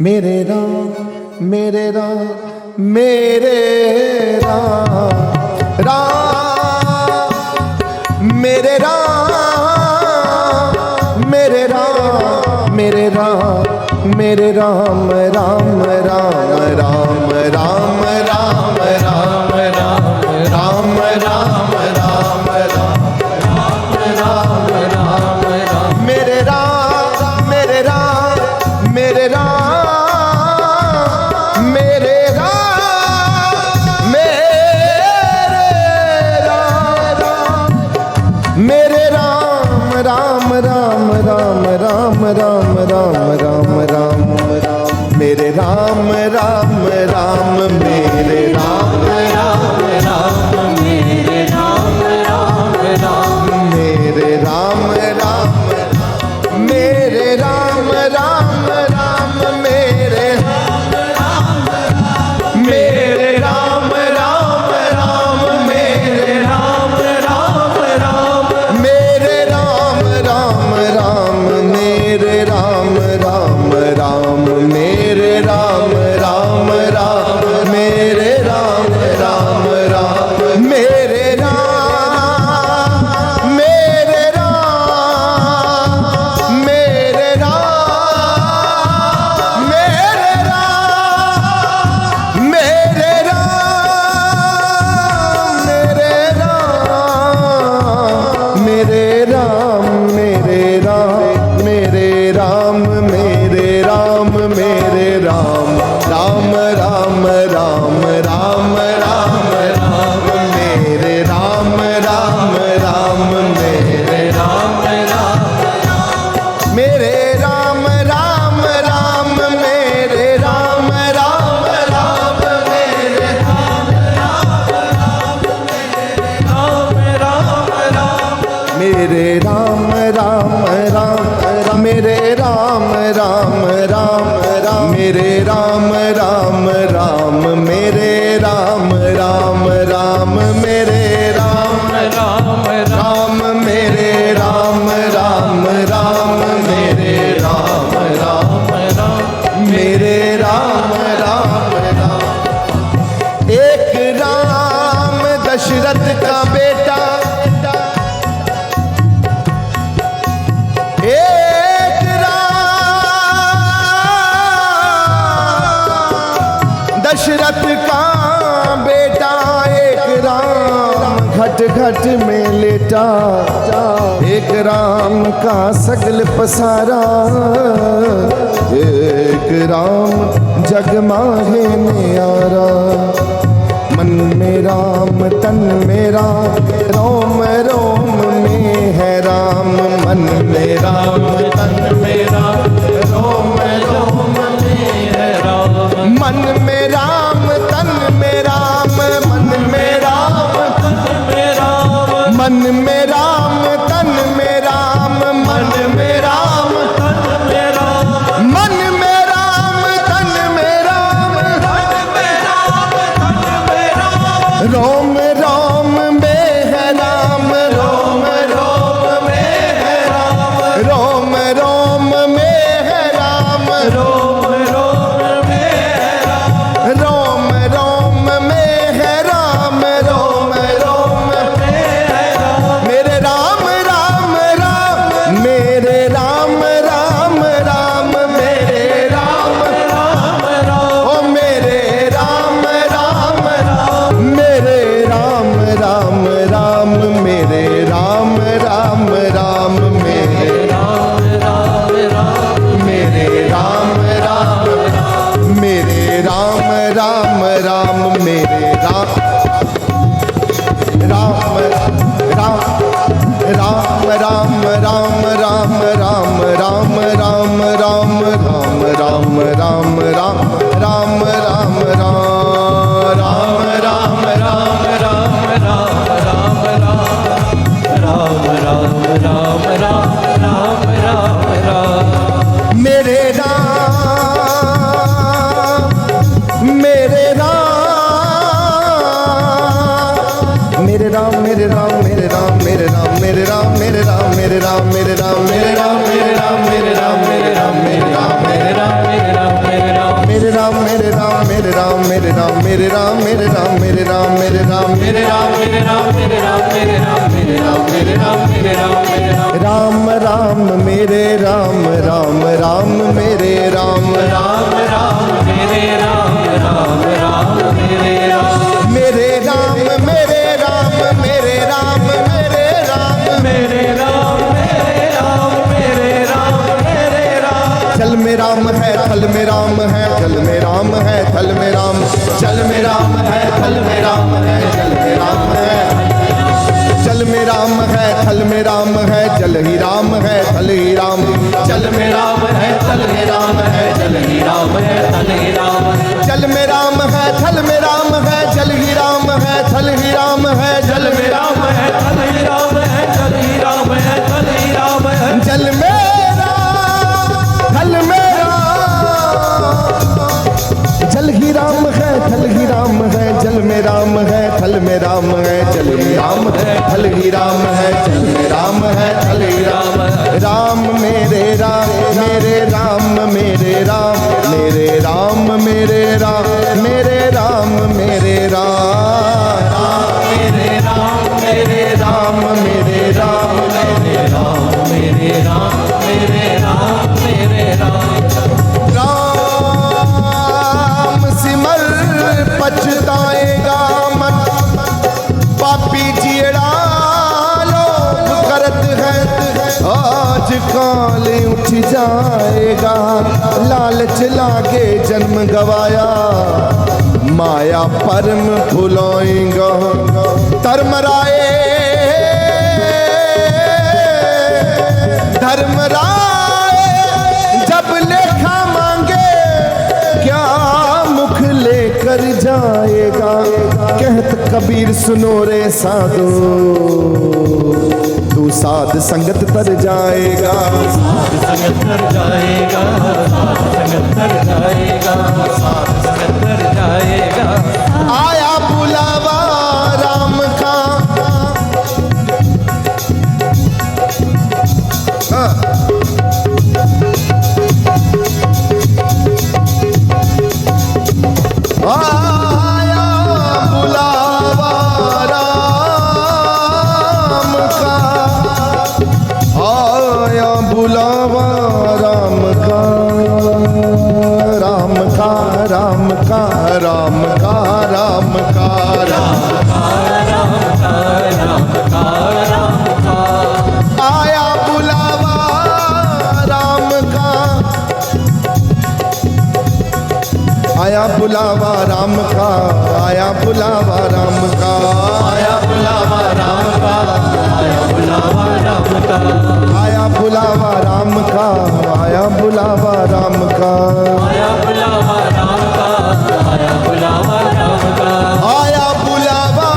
मेरे राम मेरे राम मेरे राम राम मेरे राम मेरे राम मेरे राम मेरे राम राम राम राम राम राम राम राम राम राम राम राम मेरे राम मेरे राम मेरे राम राम राम राम राम मेरे राम राम राम मेरे राम राम राम मेरे राम राम राम मेरे राम राम मेरे राम राम राम मेरे मेरे राम राम राम मेरे राम राम राम मेरे राम राम राम मेरे राम राम राम मेरे राम राम राम मेरे राम राम राम मेरे राम मेरे राम मेरे राम मेरे राम मेरे राम मेरे राम मेरे राम मेरे राम मेरे राम मेरे राम मेरे राम राम राम राम राम राम राम मेरे राम राम राम मेरे राम राम मेरे राम राम राम मेरे राम राम राम मेरे राम मेरे राम राम राम मेरे राम राम राम राम मेरे राम राम राम मेरे राम राम राम मेरे राम राम राम मेरे राम राम राम मेरे राम राम राम मेरे राम राम राम एक राम दशरथ का बेटा एक राम दशरथ का बेटा एक राम घट घट में लेटा एक राम का सगल पसारा एक राम जग माहे न्यारा मन में राम तन में राम रोम रोम में है राम मन में राम तन में राम रोम रोम में है राम मन में राम तन में राम मन में राम तन में राम मन में राम तन में राम मन में राम तन में राम मन में राम तन में राम रोम रोम में है राम रोम रोम में है राम रोम मेरे राम मेरे राम मेरे राम मेरे राम मेरे राम मेरे राम मेरे राम मेरे राम मेरे राम मेरे राम मेरे राम मेरे राम राम राम मेरे राम राम राम मेरे राम राम राम मेरे राम राम राम मेरे राम मेरे राम मेरे राम मेरे राम मेरे राम मेरे राम मेरे राम मेरे राम मेरे राम चल में राम है थल में राम है चल में राम है थल में राम चल में राम है थल में राम है चल में राम है चल में राम है थल में राम है जल ही राम है थल ही राम चल में राम है तल में राम है जल ही राम है तल ही राम है चल में राम है थल में राम है जल ही राम है थल ही राम है जल में राम है तल ही राम है जल ही राम है तल ही राम है जल में राम थल में राम जल ही राम है थल ही राम है जल में राम है थल में राम है जल ही राम है थल ही राम है जल में राम है थल ही राम राम मेरे राम मेरे राम मेरे राम मेरे राम मेरे राम मेरे राम मेरे राम मेरे राम मेरे राम मेरे राम मेरे राम मेरे राम मेरे राम मेरे राम राम सिमर पछताएगा मन पापी जियड़ा लोभ करत है आज काल उठ जाएगा लालच लागे जन्म गवाया माया परम भुलाएगा धर्मराए धर्मराय जब लेखा मांगे क्या मुख लेकर जाएगा कहत कबीर सुनो रे साधो तू साध संगत तर जाएगा साध संगत कर जाएगा साध संगत कर जाएगा साध संगत कर जाएगा आया बुलावा राम का हाँ। आया बुलावा राम का आया बुलावा राम का राम का राम का राम का राम का राम आया बुलावा राम का आया बुलावा राम का आया बुलावा राम का आया बुलावा राम का आया बुलावा राम का आया बुलावा राम का आया बुलावा राम का आया बुलावा राम का आया बुलावा राम का आया बुलावा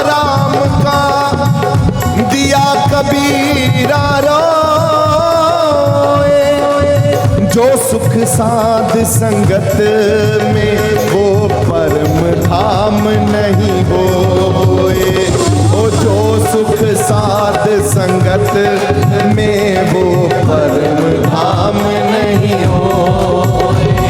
राम का दिया कबीरा रोए जो सुख साध संगत में वो परम धाम नहीं होए ओ जो सुख साध संगत में वो परम धाम नहीं होए